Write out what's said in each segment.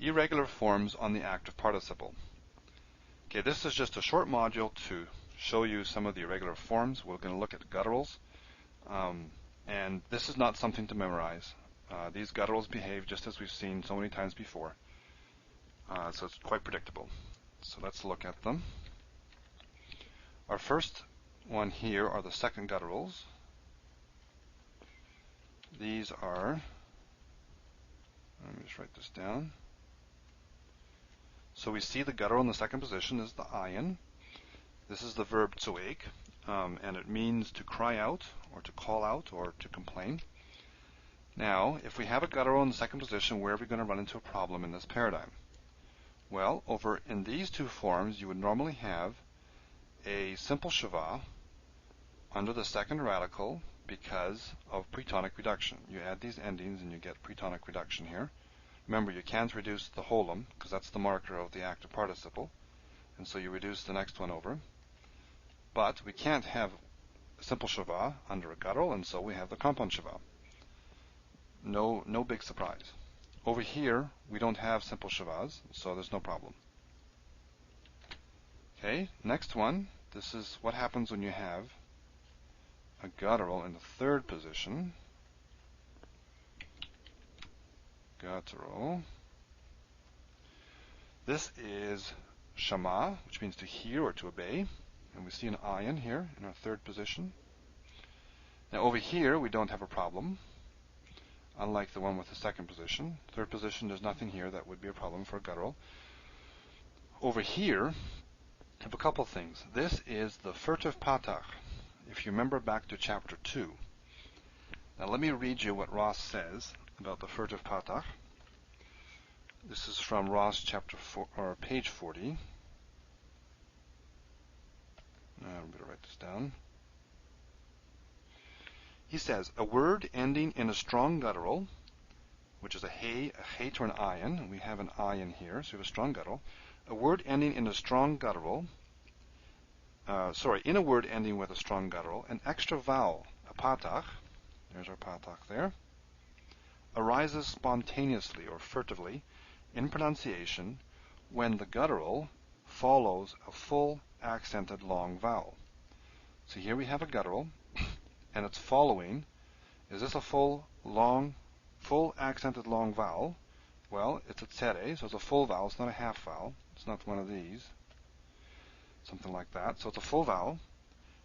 Irregular forms on the active participle. Okay, this is just a short module to show you some of the irregular forms. We're going to look at gutturals, and this is not something to memorize. These gutturals behave just as we've seen so many times before, so it's quite predictable. So let's look at them. Our first one here are the second gutturals. These are, let me just write this down. So we see the guttural in the second position is the ayin. This is the verb zoek, and it means to cry out, or to call out, or to complain. Now, if we have a guttural in the second position, where are we going to run into a problem in this paradigm? Well, over in these two forms, you would normally have a simple shava under the second radical because of pretonic reduction. You add these endings and you get pretonic reduction here. Remember, you can't reduce the holum because that's the marker of the active participle, and so you reduce the next one over. But we can't have a simple shava under a guttural, and so we have the compound shava. No big surprise. Over here, we don't have simple shavas, so there's no problem. Okay, next one. This is what happens when you have a guttural in the third position. Guttural. This is shama, which means to hear or to obey. And we see an ayin here in our third position. Now over here, we don't have a problem, unlike the one with the second position. Third position, there's nothing here that would be a problem for a guttural. Over here, I have a couple things. This is the furtive patach, if you remember back to chapter 2. Now let me read you what Ross says about the furtive patach. This is from Ross chapter 4, or page 40. Now I'm going to write this down. He says, a word ending in a strong guttural, which is a hey to an ayin, and we have an ayin here, so we have a strong guttural. A word ending in a strong guttural, in a word ending with a strong guttural, an extra vowel, a patach, there's our patach there, arises spontaneously or furtively in pronunciation when the guttural follows a full accented long vowel. So here we have a guttural, and it's following. Is this a full accented long vowel? Well, it's a tsere, so it's a full vowel. It's not a half vowel. It's not one of these. Something like that. So it's a full vowel.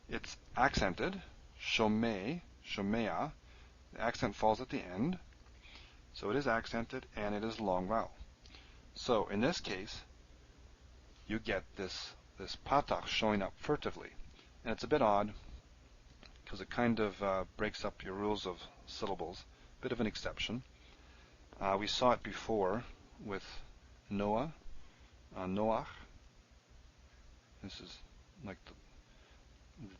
It's accented. Shomei, shomea. The accent falls at the end. So it is accented, and it is a long vowel. So in this case, you get this patach showing up furtively. And it's a bit odd, because it kind of breaks up your rules of syllables. Bit of an exception. We saw it before with Noah, Noach. This is like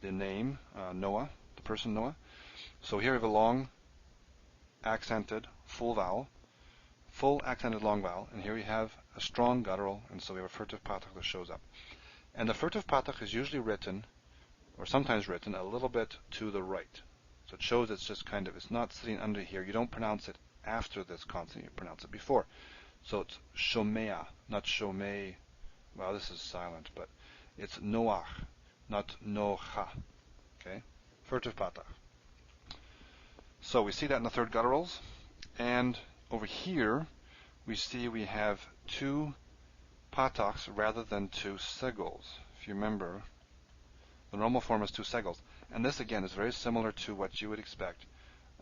the name, Noah, the person Noah. So here we have a long accented full vowel, full accented long vowel, and here we have a strong guttural, and so we have a furtive patach that shows up. And the furtive patach is usually written, or sometimes written, a little bit to the right. So it shows it's just kind of, it's not sitting under here. You don't pronounce it after this consonant, you pronounce it before. So it's shomea, not shomei. Well, this is silent, but it's noach, not nocha. Okay? Furtive patach. So we see that in the third gutturals. And over here, we see we have two patachs rather than two segals. If you remember, the normal form is two segals. And this, again, is very similar to what you would expect,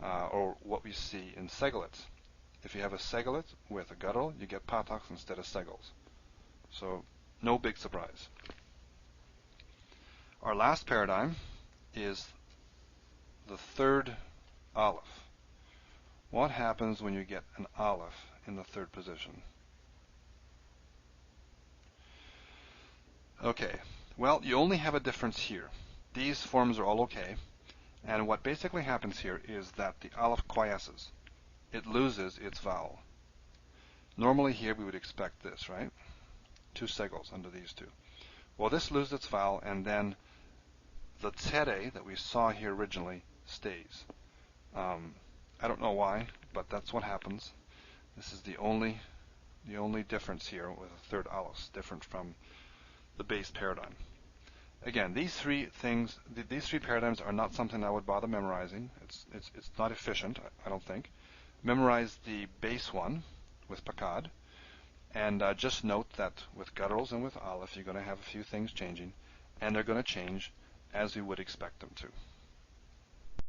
or what we see in segolets. If you have a segolet with a guttural, you get patachs instead of segals. So, no big surprise. Our last paradigm is the third Aleph. What happens when you get an Aleph in the third position? Okay, well, you only have a difference here. These forms are all okay, and what basically happens here is that the Aleph quiesces. It loses its vowel. Normally here we would expect this, right? Two segals under these two. Well, this loses its vowel, and then the tsere that we saw here originally stays. I don't know why, but that's what happens. This is the only The only difference here with a third alus, different from the base paradigm. Again, these three paradigms are not something I would bother memorizing. It's not efficient, I don't think. Memorize the base one with pakad, and just note that with gutturals and with Aleph, you're going to have a few things changing, and they're going to change as you would expect them to.